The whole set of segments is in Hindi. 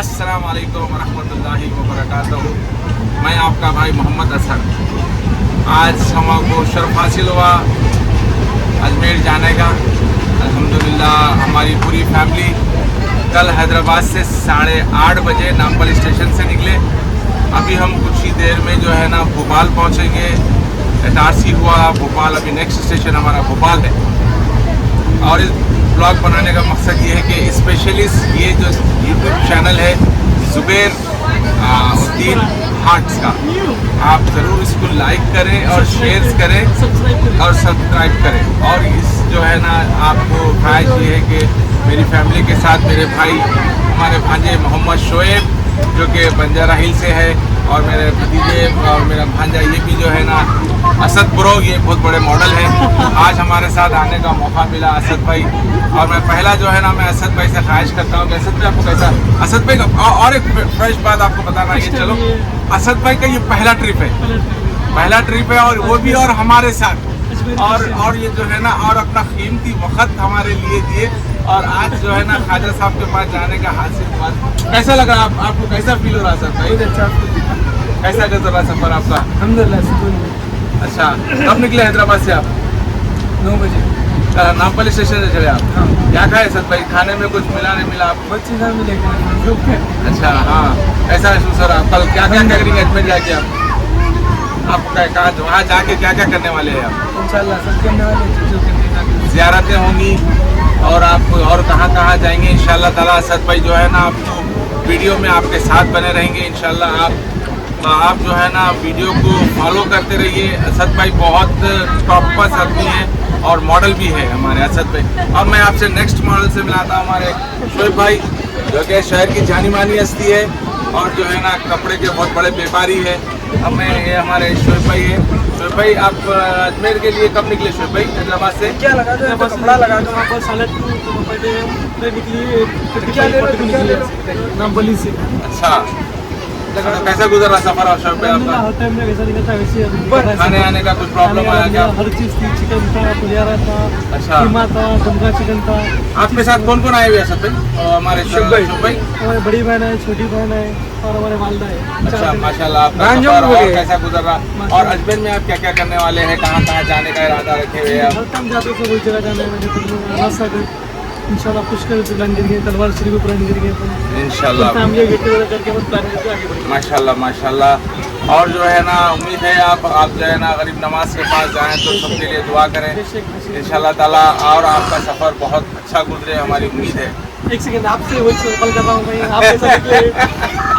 अस्सलाम वालेकुम वरहमतुल्लाहि वबरकातुहू। मैं आपका भाई मोहम्मद असहर। आज हमको शर्फ हासिल हुआ अजमेर जाने का। अल्हम्दुलिल्लाह हमारी पूरी फैमिली कल हैदराबाद से 8:30 बजे नामपल स्टेशन से निकले। अभी हम कुछ ही देर में जो है ना भोपाल पहुंचेंगे। इटारसी हुआ भोपाल, अभी नेक्स्ट स्टेशन हमारा भोपाल है। और इस ब्लॉग बनाने का मकसद ये है कि स्पेशलिस्ट ये जो यूट्यूब चैनल है ज़ुबैर उद्दीन हार्ट्स का, आप ज़रूर इसको लाइक करें और शेयर करें और सब्सक्राइब करें। और इस जो है ना आपको ख्वाहिश ये है कि मेरी फैमिली के साथ मेरे भाई हमारे भांजे मोहम्मद शोएब जो कि बंजारा हिल से है, और मेरे भतीजे और मेरा भांजा ये भी जो है ना असद ब्रो, ये बहुत बड़े मॉडल हैं। आज हमारे साथ आने का मौका मिला असद भाई। और मैं पहला जो है ना मैं असद भाई से ख्वाहिश करता हूँ कि असद भाई आपको कैसा, असद भाई का और एक फ्रेश बात आपको बताना है कि चलो असद भाई का ये पहला ट्रिप है और वो भी और हमारे साथ, और ये जो है ना और अपना कीमती वक्त हमारे लिए दिए। और आज जो है ना ख्वाजा साहब के पास जाने का हासिल हुआ। कैसा लगा आपको कैसा फील हो रहा सर भाई? अच्छा, कैसा गुजर रहा सफर आपका? अल्हम्दुलिल्लाह सुकून। अच्छा, कब निकले हैदराबाद से आप? 9 बजे नामपल स्टेशन से चले आप? हाँ। क्या खाए सर भाई? खाने में कुछ मिला नहीं मिला आपको? बहुत चीज़ें मिलेगा। अच्छा, हाँ, ऐसा है सर। आप कल क्या क्या करेंगे अजमेर जाके? आप कहाँ वहाँ जाके क्या क्या करने वाले हैं आप? इंशाल्लाह सब करने वाले चीज़ों के ज़ियारतें होंगी और आप और कहाँ जाएंगे इंशाल्लाह ताला। असद भाई जो है ना आपको वीडियो में आपके साथ बने रहेंगे इंशाल्लाह। आप जो है ना वीडियो को फॉलो करते रहिए। असद भाई बहुत प्रॉपर आदमी है और मॉडल भी है हमारे असद भाई। और मैं आपसे नेक्स्ट मॉडल से मिलाता हूँ हमारे शोएब भाई जो कि शहर की जानी मानी हस्ती है और जो है ना कपड़े के बहुत बड़े व्यापारी है। हमें ये हमारे शोएब भाई है। शोएब भाई आप अजमेर के लिए कब निकले शोएब भाई हैदराबाद से? क्या लगा दो कपड़ा लगा दो वहाँ पर सालत निकली नामपली से। अच्छा, तो कैसा गुजर रहा सफर और शोएब भाई आपका? हर टाइम में वैसा निकलता है वैसे खाने आने का कुछ प्रॉब्लम आया क्या? हर चीज़ थी, चिकन था, पुलियारा था, अच्छा, कीमा था, दमका चिकन था। आपके साथ कौन कौन आए हुए हैं असद भाई? हमारे शोएब भाई हमारी बड़ी बहन है, छोटी बहन है और हमारे वालदा है। अच्छा, माशाल्लाह आपका सफर और कैसा गुजर रहा? और अजमेर में आप क्या क्या करने वाले हैं? कहाँ जाने का इरादा रखे हुए हैं? हर टाइम जाते थे, वही जगह जाना है। इंशाल्लाह पुष्कर प्लान करेंगे, तलवार शरीफ को प्लान करेंगे इंशाल्लाह, फैमिली गेट टुगेदर करके अपन प्लान करके आगे बढ़ेंगे माशाल्लाह माशाल्लाह। और जो है ना उम्मीद है आप जो है ना गरीब नवाज के पास जाएं तो सबके लिए दुआ करें इंशाल्लाह ताला, और आपका सफ़र बहुत अच्छा गुजरे हमारी उम्मीद है। एक सेकंड आपसे वही कॉल कर रहा हूँ मैं, आप कैसा निकले?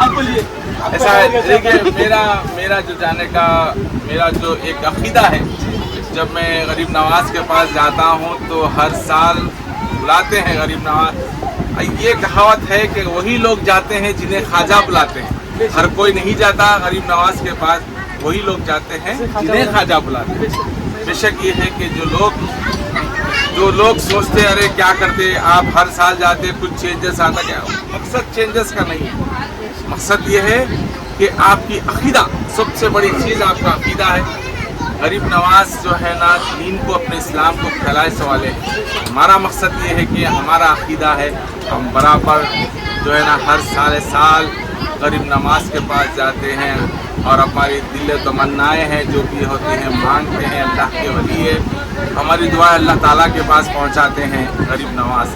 आप बोलिए। ऐसा है, देखिए मेरा जो जाने का मेरा जो एक अकीदा है, जब मैं गरीब नवाज के पास जाता हूँ तो हर साल बुलाते हैं गरीब नवाज। ये कहावत है कि वही लोग जाते हैं जिन्हें ख्वाजा बुलाते हैं। हर कोई नहीं जाता गरीब नवाज के पास, वही लोग जाते हैं जिन्हें ख्वाजा बुलाते हैं। बेशक ये है कि जो लोग सोचते हैं अरे क्या करते आप हर साल जाते कुछ चेंजेस आता, क्या मकसद चेंजेस का नहीं है। मकसद ये है कि आपकी अकीदा, सबसे बड़ी चीज़ आपका अकीदा है। गरीब नवाज जो है ना दीन को, अपने इस्लाम को फैलाए सवाले। हमारा मकसद ये है कि हमारा अकीदा है, हम बराबर जो है ना हर साल गरीब नवाज के पास जाते हैं और हमारी दिल तमन्नाएँ हैं जो भी होती हैं मांगते हैं। अल्लाह के वली है, हमारी दुआ अल्लाह ताला के पास पहुंचाते हैं गरीब नवाज।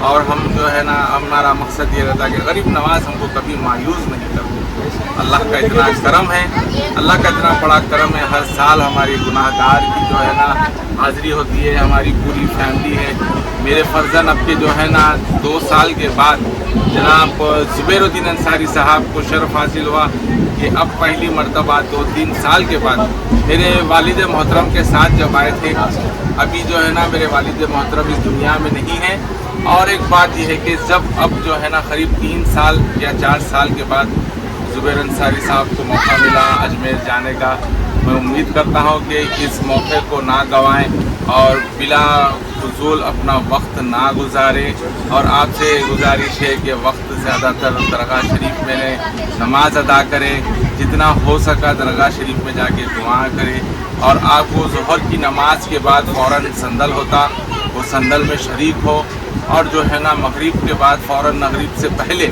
और हम जो है ना हमारा मकसद ये रहता है कि गरीब नवाज हमको कभी मायूस नहीं करते। अल्लाह का इतना करम है, अल्लाह का इतना बड़ा करम है। हर साल हमारी गुनाहगार की जो है ना हाज़िरी होती है, हमारी पूरी फैमिली है। मेरे फर्जन अब के जो है ना 2 साल के बाद जनाब ज़ुबैर उद्दीन अंसारी साहब को शर्फ हासिल हुआ कि अब पहली मर्तबा 2-3 साल के बाद मेरे वालिद मोहतरम के साथ जब आए थे। अभी जो है ना मेरे वालिद मोहतरम इस दुनिया में नहीं है। और एक बात यह है कि जब अब जो है ना करीब 3 साल या 4 साल के बाद ज़ुबैर अंसारी साहब को मौका मिला अजमेर जाने का, मैं उम्मीद करता हूँ कि इस मौके को ना गंवाएं और बिला फजूल अपना वक्त ना गुजारें। और आपसे गुजारिश है कि वक्त ज़्यादातर दरगाह शरीफ में नमाज अदा करें, जितना हो सका दरगाह शरीफ में जाके दुआ करें। और आपको ज़ोहर की नमाज के बाद फ़ौरन संदल होता, वो संदल में शरीक हो। और जो है ना मगरिब के बाद फ़ौरन मगरिब से पहले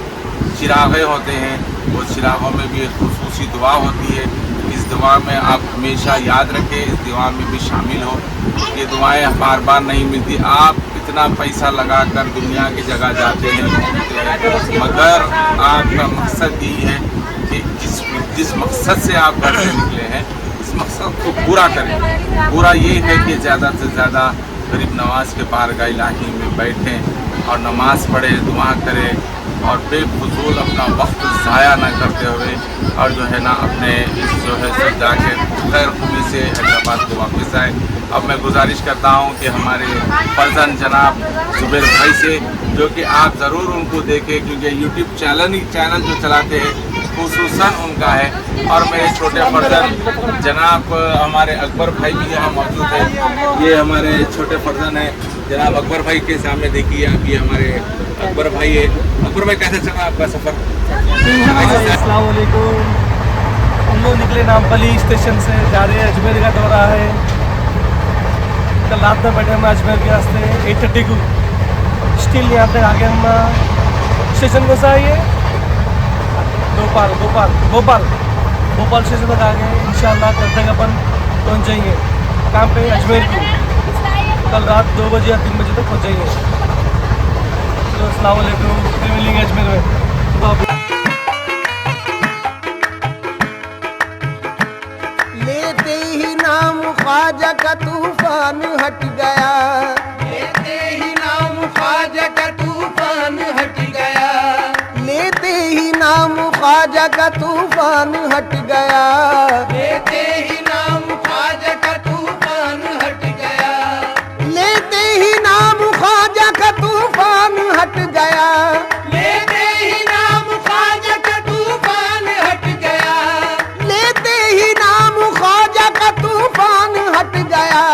चिरागे होते हैं, वो चिरागों में भी एक खुसूसी दुआ होती है। इस दुआ में आप हमेशा याद रखें, इस दुआ में भी शामिल हो। ये दुआएं बार बार नहीं मिलती। आप इतना पैसा लगाकर दुनिया की जगह जाते हैं, मगर आपका मकसद यही है कि जिस मकसद से आप घर से निकले हैं इस मकसद को पूरा करें। पूरा ये है कि ज़्यादा से ज़्यादा गरीब नवाज के बारगाह इलाही में बैठें और नमाज़ पढ़ें, दुआ करें और बेफजूल अपना वक्त ज़ाया न करते हुए और जो है ना अपने इस जो है सब जाके खैर खूबी से हैदराबाद को वापस आए। अब मैं गुजारिश करता हूँ कि हमारे फर्जन जनाब ज़ुबैर भाई से, जो कि आप ज़रूर उनको देखें क्योंकि यूट्यूब चैनल जो चलाते हैं खुसूसन उनका है। और मेरे छोटे फर्जन जनाब हमारे अकबर भाई भी यहाँ मौजूद है। ये हमारे छोटे फर्जन हैं जनाब अकबर भाई के सामने देखिए आप, ये हमारे अकबर भाई है। अकबर भाई कैसे चला आपका सफ़र? अस्सलाम वालेकुम। हम लोग निकले नामपली स्टेशन से, जा रहे हैं अजमेर का दौरा है। कल रात में बैठे हम अजमेर के रास्ते 8:30 को स्टिल यहाँ तक आगे हम स्टेशन कौन सा है ये भोपाल स्टेशन तक आ गए। इंशाल्लाह कल तक अपन पहुँच जाएंगे कहाँ पे अजमेर को। कल रात 2 बजे या 3 बजे तक पहुँच जाएंगे। तो अस्सलाम वालेकुम, फिर मिलेंगे अजमेर में। लेते ही नाम ख्वाजा का तूफान हट गया, लेते ही नाम ख्वाजा का तूफान हट गया, लेते ही नाम ख्वाजा का तूफान हट गया, लेते ही नाम ख्वाजा का तूफान हट गया, लेते ही नाम ख्वाजा का तूफान हट गया, लेते ही नाम ख्वाजा का तूफान हट गया, लेते ही नाम ख्वाजा का तूफान हट गया।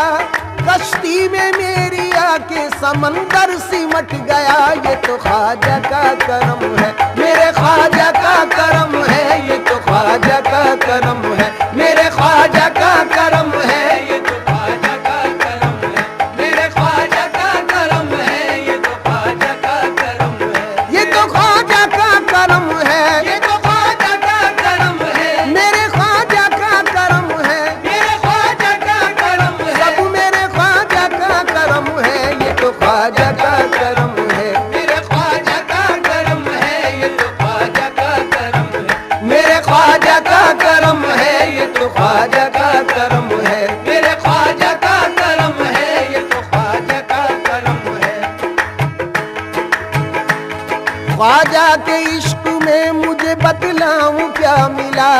कश्ती में मेरी आके समंदर सिमट गया। ये तो ख्वाजा का करम है, मेरे ख्वाजा का करम है। ये तो ख्वाजा का करम है, मेरे ख्वाजा का करम है। ये तो ख्वाजा का करम है, मेरे ख्वाजा का करम है। ये तो ख्वाजा का करम है, ये तो ख्वाजा का करम है। ये तो ख्वाजा का करम है, मेरे ख्वाजा का करम है। मेरे ख्वाजा का करम है, सब मेरे ख्वाजा का करम है। ये तो ख्वाजा का करम है, मेरे ख्वाजा का करम है। ये तो ख्वाजा का करम है, मेरे ख्वाजा का करम है। ये तो ख्वाजा का करम है, मेरे ख्वाजा का करम है। ये तो ख्वाजा का करम है। ख्वाजा के इश्क में मुझे बतलाऊं क्या मिला,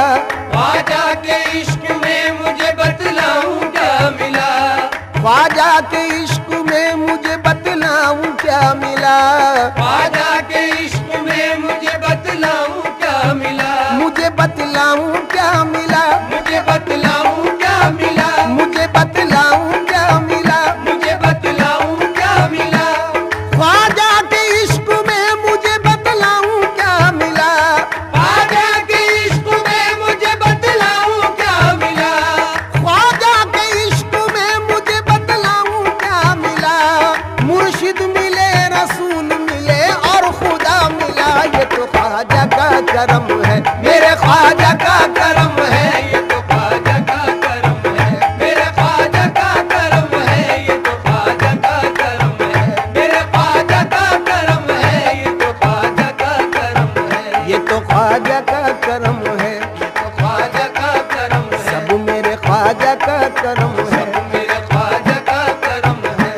ख्वाजा के इश्क में मुझे बतलाऊं क्या मिला, ख्वाजा के इश्क में मुझे बतलाऊं क्या मिला, ख्वाजा के इश्क में मुझे बतलाऊं क्या मिला, मुझे बतलाऊं क्या मिला, मुझे बतलाऊं क्या मिला, मुझे बतलाऊं क्या मिला, मुझे बतलाऊं क्या मिला। ख्वाजा के इश्क में मुझे बतलाऊं क्या मिला, ख्वाजा के इश्क में मुझे बतलाऊं क्या मिला, ख्वाजा के इश्क में मुझे बतलाऊं क्या मिला। मुर्शिद मिले, रसूल मिले और खुदा मिला। ये तो ख्वाजा का करम है, मेरे ख्वाजा का करम है। ये तो ख्वाजा का करम है, मेरे ख्वाजा का करम है। ये तो ख्वाजा का करम है, मेरे ख्वाजा का करम है। ये तो ख्वाजा का करम है, ये तो ख्वाजा का करम है। ये तो ख्वाजा का करम है, सब मेरे ख्वाजा का करम है, मेरे ख्वाजा का करम है।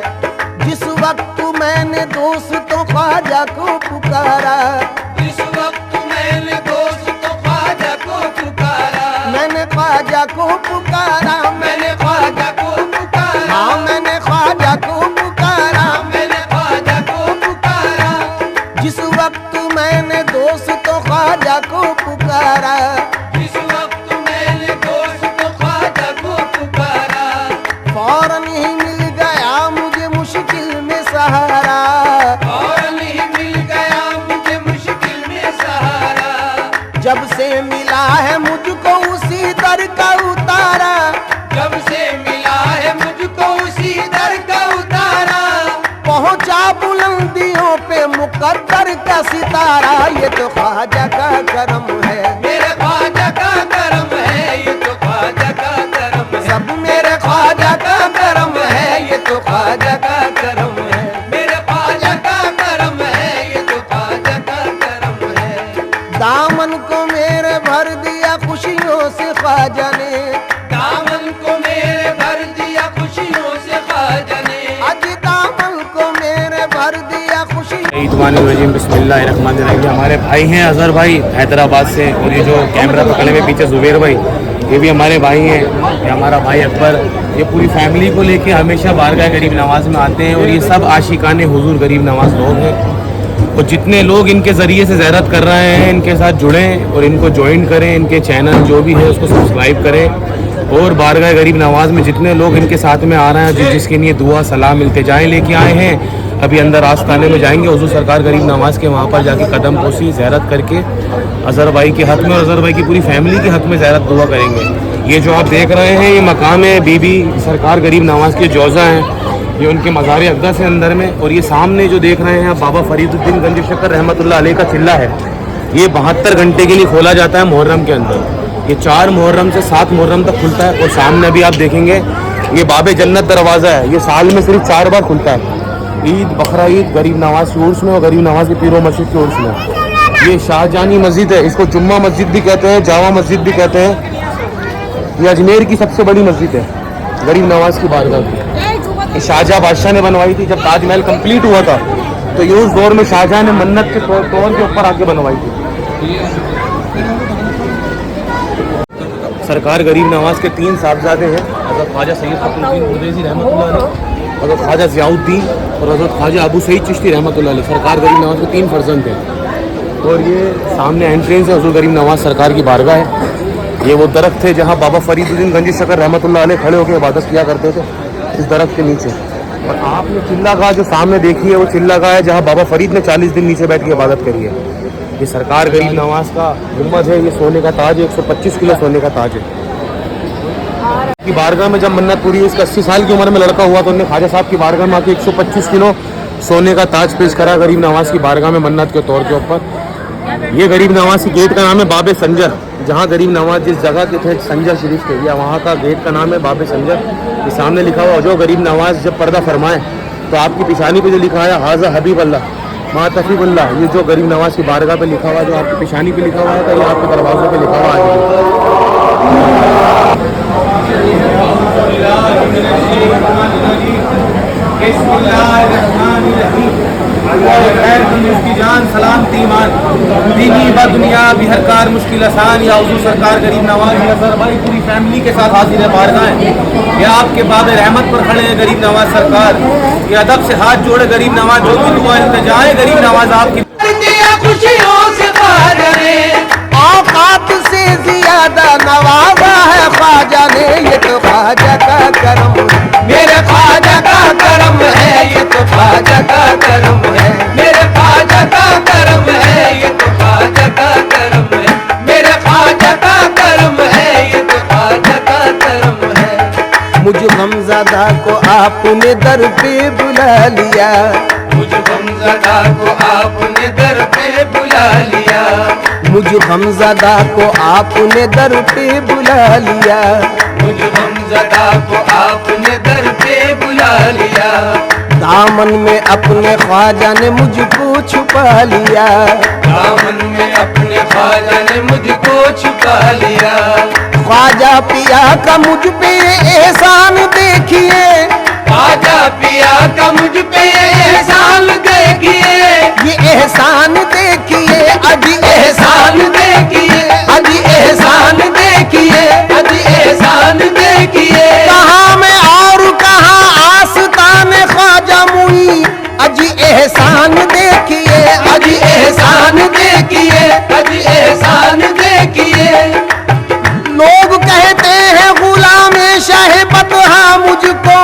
जिस वक्त मैंने दोस्तों ख्वाजा को पुकारा, जिस वक्त मैंने दोस्तों ख्वाजा को पुकारा, फौरन ही मिल गया मुझे मुश्किल में सहारा, फौरन ही मिल गया मुझे मुश्किल में सहारा। जब से मिला है मुझको उसी दर का उतारा, जब से मिला है मुझको उसी दर का उतारा। पहुंचा बुलंदियों पे मुकद्दर का सितारा। ये तो ख्वाजा का करम है, मेरे ख्वाजा का करम है, ये तो ख्वाजा का करम है। सब मेरे ख्वाजा का करम है, ये तो ख्वाजा का करम है। मेरे ख्वाजा का करम है, ये तो ख्वाजा का करम है। दामन को मेरे भर दिया खुशियों से ख्वाजा ने, दामन को मेरे भर दिया खुशियों से ख्वाजा ने। आज दामन को मेरे भर दिया खुशियों। बिस्मिल्लाहिर्रहमानिर्रहीम। हमारे भाई हैं अजहर भाई हैदराबाद से, और ये जो कैमरा पकड़े हुए पीछे जुबैर भाई, ये भी हमारे भाई हैं। ये हमारा भाई अकबर, ये पूरी फैमिली को लेके हमेशा बारगाह गरीब नवाज में आते हैं, और ये सब आशिकाने हुजूर गरीब नवाज लोग हैं। और जितने लोग इनके ज़रिए से ज़ियारत कर रहे हैं, इनके साथ जुड़ें और इनको ज्वाइन करें, इनके चैनल जो भी है उसको सब्सक्राइब करें। और बारगाह गरीब नवाज में जितने लोग इनके साथ में आ रहे हैं, जिसके लिए दुआ सलाम इल्तिजाएं लेके आए हैं, अभी अंदर आस्ताने में जाएंगे हुजूर सरकार गरीब नवाज के, वहाँ पर जाके कदम पोसी ज़ियारत करके अजहर भाई के हक़ में और अजहर भाई की पूरी फैमिली के हक़ में ज़ियारत दुआ करेंगे। ये जो आप देख रहे हैं ये मकाम है बीबी सरकार गरीब नवाज के जोज़ा हैं, ये उनके मज़ार अक़दस है अंदर में। और ये सामने जो देख रहे हैं आप बाबा फरीदुद्दीन गंज शक्कर रहमतुल्लाह अलैह का चिल्ला है, ये 72 घंटे के लिए खोला जाता है मुहर्रम के अंदर। ये 4 मुहर्रम से 7 मुहर्रम तक खुलता है। और सामने अभी आप देखेंगे ये बाबे जन्नत दरवाज़ा है, ये साल में सिर्फ 4 बार खुलता है, ईद, बकरा ईद, गरीब नवाज के उर्स में और गरीब नवाज के पीरो मस्जिद के उर्स में। ये शाहजहानी मस्जिद है, इसको जुम्मा मस्जिद भी कहते हैं, जावा मस्जिद भी कहते हैं। ये अजमेर की सबसे बड़ी मस्जिद है गरीब नवाज की बारगाह की। ये शाहजहां बादशाह ने बनवाई थी, जब ताजमहल कंप्लीट हुआ था तो ये उस दौर में शाहजहां ने मन्नत के तौर के ऊपर आके बनवाई थी। सरकार गरीब नवाज के 3 साहबजादे हैं, हज़रत ख्वाजा सैयद फखरुद्दीन उरवैसी रहमतुल्लाह अलैह, हज़रत ख्वाजा ज़ियाउद्दीन और हज़रत ख्वाजा अबू सईद चिश्ती रहमतुल्लाह अलैह। सरकार गरीब नवाज के 3 फर्जंद हैं। और ये सामने एंट्रेंस है हुजूर गरीब नवाज सरकार की बारगाह है। ये वो दरख्त थे जहाँ बाबा फरीदुद्दीन गंजी शक्कर रहमतुल्लाह अलैह खड़े होकर इबादत किया करते थे, इस दरख्त के नीचे। और आपने चिल्ला गाह जो सामने देखी है वो चिल्ला गाह है जहाँ बाबा फरीद ने 40 दिन नीचे बैठ के इबादत करी है। ये सरकार गरीब नवाज का गुम्बद है, ये सोने का ताज है, 125 किलो सोने का ताज है। की बारगाह में जब मन्नत पूरी हुई, इसका 80 साल की उम्र में लड़का हुआ तो उन्होंने ख्वाजा साहब की बारगाह में आके 125 किलो सोने का ताज पेश करा गरीब नवाज की बारगाह में मन्नत के तौर के ऊपर। ये गरीब नवाज की गेट का नाम है बाबे संजर, जहाँ गरीब नवाज जिस जगह के थे संजर शरीफ के, या वहाँ का गेट का नाम है बाबे संजर। ये सामने लिखा हुआ जो गरीब नवाज जब पर्दा फरमाए तो आपकी पेशानी पे जो लिखा है हाजा हबीब अल्लाह माँ तफीबुल्लाह, ये जो गरीब नवाज की बारगाह पे लिखा हुआ है, जो आपकी पेशानी पे लिखा हुआ है, ये आपके दरवाज़ों पे लिखा हुआ है। उसकी जान सलामती ईमान दीनी व दुनिया भी हर कार मुश्किल आसान, या हुजूर सरकार गरीब नवाज अजहर भाई पूरी फैमिली के साथ हाजिर है बारगाह है। या आपके बाब रहमत पर खड़े हैं गरीब नवाज सरकार, ये अदब से हाथ जोड़े गरीब नवाज, जो भी दुआ इल्तिजाएं गरीब नवाज आपकी खुशियों से ख्वाजा ने। औकात से ज्यादा नवाजा है ख्वाजा ने, ये तो ख्वाजा का करम है, मेरे ख्वाजा का करम है, ये तो ख्वाजा का करम है। मेरे ख्वाजा का करम है, ये तो ख्वाजा का करम है। मेरे ख्वाजा का करम है, ये तो ख्वाजा का करम है। मुझ गमज़दा को आपने दर पे बुला लिया, मुझ गमज़दा को आपने दर पे बुला लिया। मुझ गमज़दा को आपने दर पे बुला लिया, मुझ गमज़दा को आपने दर पे बुला लिया। दामन में अपने ख्वाजा ने मुझको छुपा लिया, दामन में अपने ख्वाजा ने मुझको छुपा लिया। ख्वाजा पिया का मुझ पे एहसान देखिए, ख्वाजा पिया का मुझ पे एहसान देखिए। ये एहसान देखिए, अजी एहसान देखिए, अजी एहसान देखिए, अजी एहसान देखिए। कहाँ में और कहाँ आस्ताने ख्वाजा मुई, अजी एहसान देखिए, अजी एहसान देखिए, अजी एहसान देखिए। लोग कहते हैं गुलाम शाह बतहा मुझको,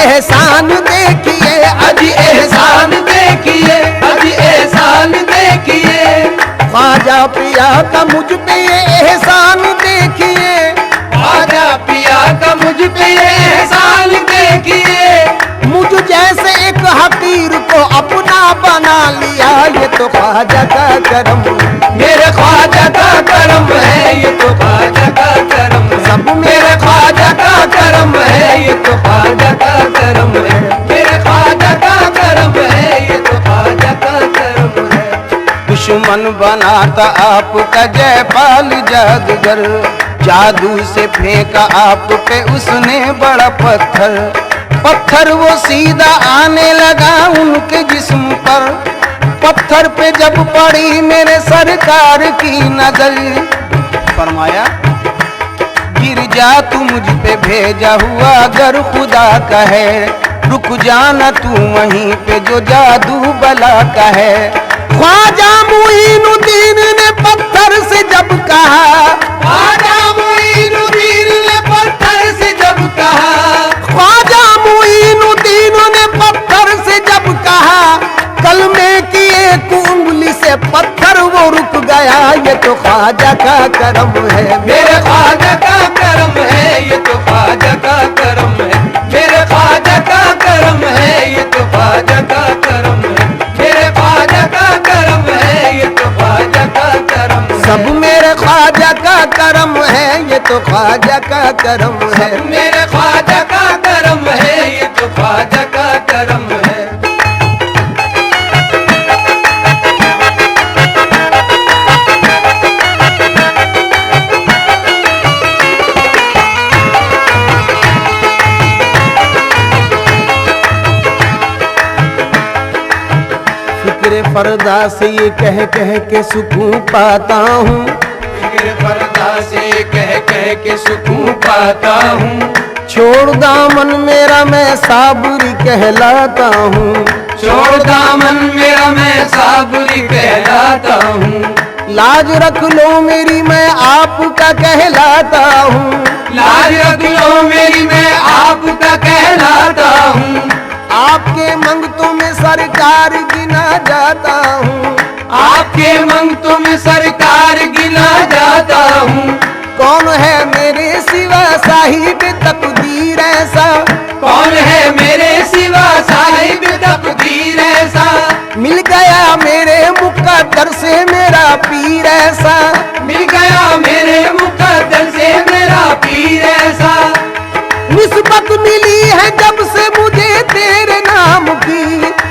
एहसान देखिए, अजी एहसान देखिए, अजी एहसान देखिए। ख्वाजा पिया का मुझ पे ये एहसान देखिए, ख्वाजा पिया का मुझ पे ये एहसान देखिए। मुझ जैसे एक हकीर को अपना बना लिया, ये तो ख्वाजा का करम। मेरे ख्वाजा का करम है, ये तो ख्वाजा का करम है। सब मेरे ख्वाजा का करम है, ये तो ख्वाजा का करम है। मेरे ख्वाजा का करम है, ये तो ख्वाजा का करम है। दुश्मन बनाता आपका जयपाल जादूगर, जादू से फेंका आप पे उसने बड़ा पत्थर। पत्थर वो सीधा आने लगा उनके जिस्म पर। पत्थर पे जब पड़ी मेरे सरकार की नजर, फरमाया गिर जा तू मुझ पे भेजा हुआ अगर खुदा का है। रुक जाना तू वहीं पे जो जादू बला का है। ख्वाजा मुईनुद्दीन ने पत्थर से जब कहा, ख्वाजा मुईनुद्दीन ने पत्थर से जब कहा, ख्वाजा मुईनुद्दीन ने पत्थर से जब कहा, कलमे की एक उंगली से पत्थर वो रुक गया। ये तो ख्वाजा का करम है, मेरे ख्वाजा का करम है, ये तो ख्वाजा का करम है। मेरे ख्वाजा का करम है, ये तो ख्वाजा का करम है। मेरे ख्वाजा का करम है, ये तो ख्वाजा का करम है। सब मेरे ख्वाजा का करम है, ये तो ख्वाजा का करम है। मेरे ख्वाजा का करम है, ये तो ख्वाजा का करम है। फिक्र पर्दा से ये कह कह के सुकून पाता हूँ, फिक्र पर्दा से कह कह के सुकून पाता हूँ। छोड़ दामन मेरा मैं साबरी कहलाता हूँ। छोड़ दामन मेरा मैं साबरी कहलाता हूँ। लाज रख लो मेरी मैं आपका कहलाता हूँ। लाज रख लो मेरी मैं आपका कहलाता हूँ। आपके मंगतों में सरकार गिना जाता हूँ। आपके मंगतों में सरकार गिना जाता हूँ। कौन है मेरे सिवा साहिब तकदीर ऐसा, कौन है मेरे सिवा साहिब तकदीर ऐसा। मिल गया मेरे मुकद्दर से मेरा पीर ऐसा। मिल गया मेरे मुकद्दर से मेरा पीर ऐसा। निस्बत मिली है जब से मुझे तेरे नाम की,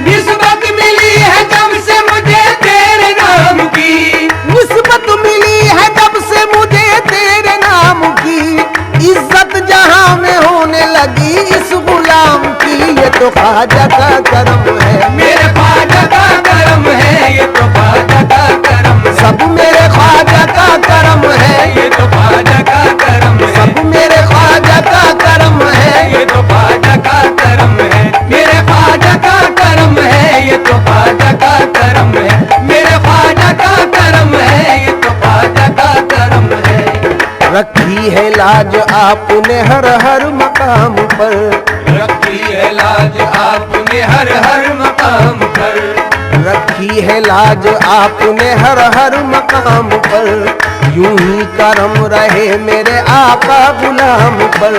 निस्बत मिली है जब से मुझे तेरे नाम की। निस्बत मिली है जब से मुझे तेरे नाम की। इज्जत जहां में होने लगी इस गुलाम की। ये तो ख्वाजा का करम है, मेरे ख्वाजा का करम है, ये तो ख्वाजा का करम है। सब मेरे ख्वाजा का करम है, ये तो ख्वाजा का करम है। सब मेरे ख्वाजा का करम है। ये तो ख्वाजा का करम है। मेरे ख्वाजा का करम है, ये तो ख्वाजा का करम है। मेरे ख्वाजा का करम है, ये तो ख्वाजा का करम है। रखी है लाज आपने हर हर मकाम पर, रखी है लाज आपने हर हर मकाम पर। रखी है लाज आपने हर हर मकाम पर। यूं ही करम रहे मेरे आका गुलाम पर।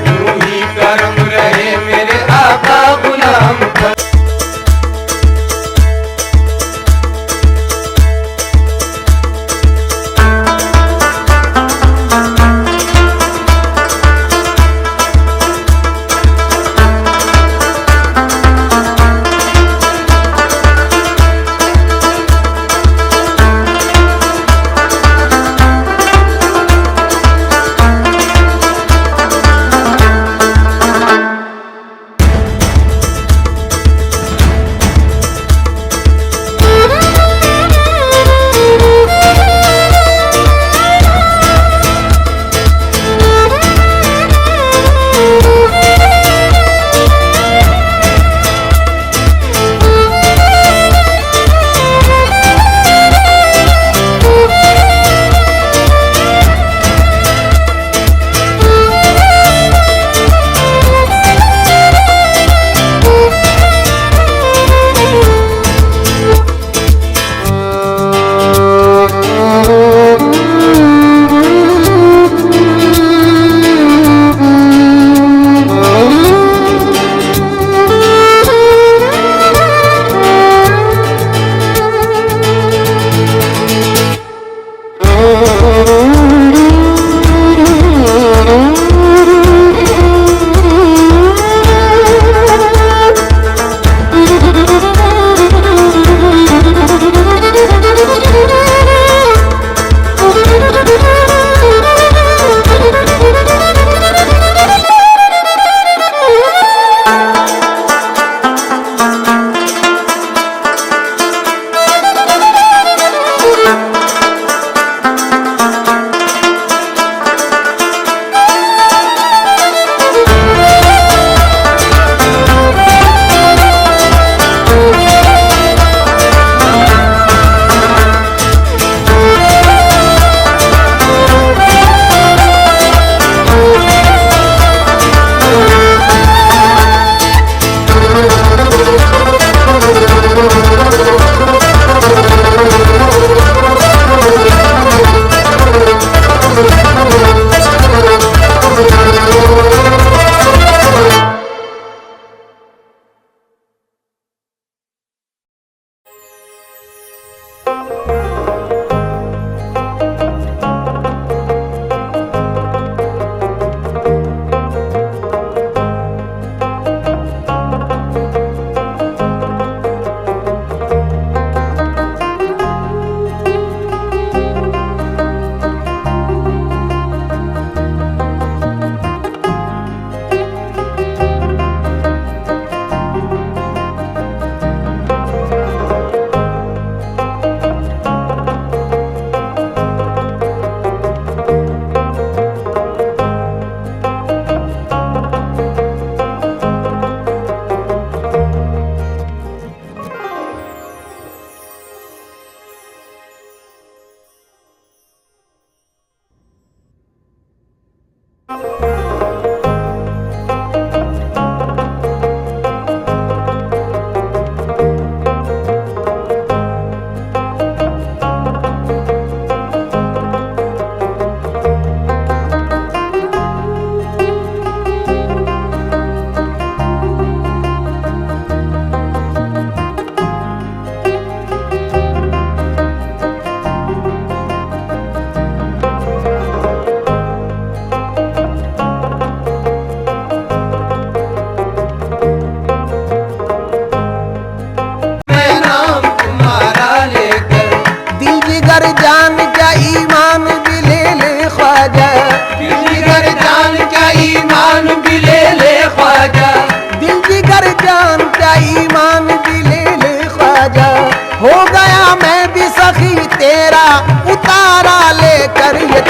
यूं ही करम रहे मेरे आका गुलाम पर।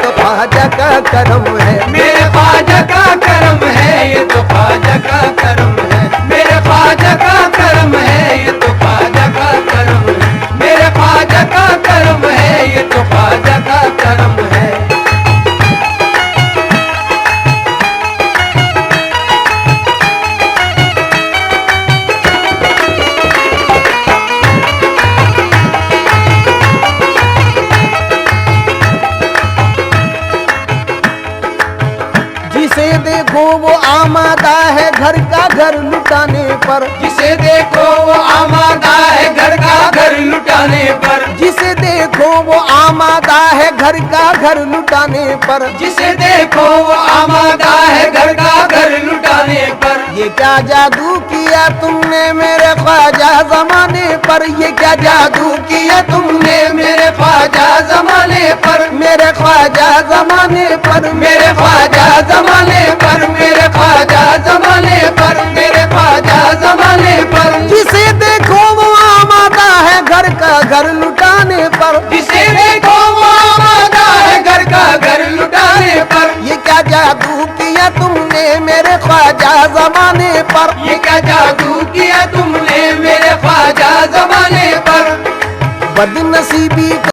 तो ख्वाजा का करम है। मेरे ख्वाजा का करम है, ये तो ख्वाजा का करम है। मेरे ख्वाजा का करम है, ये तो ख्वाजा का करम है। मेरे ख्वाजा का करम है, ये तो ख्वाजा का करम है। जिसे देखो वो आमादा है घर का घर लुटाने पर। जिसे देखो वो आमादा है घर का घर लुटाने पर। जिसे देखो वो आमादा है घर का घर लुटाने पर। जिसे देखो वो आमादा है घर का घर लुटाने पर। ये क्या जादू किया तुमने मेरे ख्वाजा जमाने पर। ये क्या जादू किया तुमने मेरे ख्वाजा जमाने पर। मेरे ख्वाजा जमाने पर। मेरे ख्वाजा जमाने पर। मेरे ख्वाजा जमाने पर। मेरे ख्वाजा जमाने पर। जिसे देखो वो आमादा है घर का घर लुटाने पर। जिसे देखो वो आमादा है घर का घर लुटाने पर। ये क्या जादू किया तुमने मेरे ख्वाजा जमाने पर। ये क्या जादू किया तुमने मेरे ख्वाजा जमाने पर। बदनसीबी